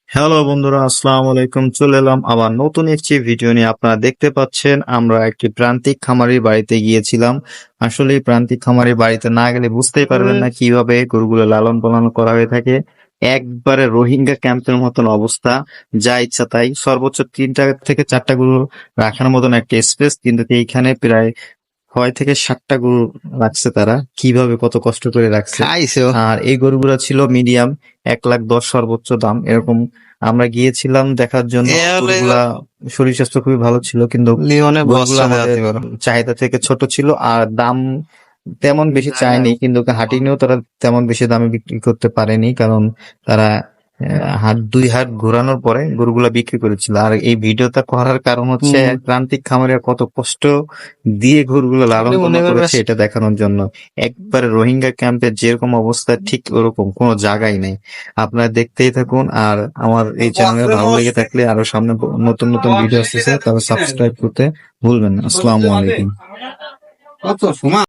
Hello বন্ধুরা, আসসালামু আলাইকুম। চলে এলাম আবার নতুন একটি ভিডিও নিয়ে। আপনারা দেখতে পাচ্ছেন আমরা একটি প্রান্তিক খামারির বাড়িতে গিয়েছিলাম। আসলে এই প্রান্তিক খামারির বাড়িতে না গেলে বুঝতেই পারবেন না কিভাবে গরুগুলো লালন পালন করা হয়ে থাকে। একবারে রোহিঙ্গা ক্যাম্পের মতন অবস্থা, যা ইচ্ছা তাই। সর্বোচ্চ 3টা থেকে 4টা গরু রাখার মতন একটা স্পেস, কিন্তু এইখানে প্রায় 6 থেকে 7টা গরু রাখছে তারা। কিভাবে কত কষ্ট করে রাখছে। খাইছো আর এই গরুগুলা ছিল মিডিয়াম, 1,10,000 সর্বোচ্চ দাম এরকম। আমরা গিয়েছিলাম দেখার জন্য। এ হলে গরুগুলা শরীর স্বাস্থ্য খুবই ভালো ছিল, কিন্তু লিওনে গরুগুলা বর্ষা আমাদের দেওয়াতে পারো। চাহিদা থেকে ছোট ছিল আর দাম তেমন বেশি চায়নি, কিন্তু হাটে নিয়েও তারা তেমন বেশি দামে বিক্রি করতে পারেনি, কারণ তারা হাট 2 হাট ঘোরানোর পরে গরুগুলা বিক্রি করেছিল। আর এই ভিডিওটা করার কারণ হচ্ছে প্রান্তিক খামারিরা কত কষ্ট দিয়ে গরুগুলো লালন পালন করেছে এটা দেখানোর জন্য। একবারে রোহিঙ্গা ক্যাম্পের যেরকম অবস্থা ঠিক ওরকম কোনো জায়গায় নেই। আপনারা দেখতেই থাকুন। আর আমার এই চ্যানেলে ভালো লেগে থাকলে আরো সামনে নতুন নতুন ভিডিও আসতেছে, তবে সাবস্ক্রাইব করতে ভুলবেন না। আসসালামু আলাইকুম।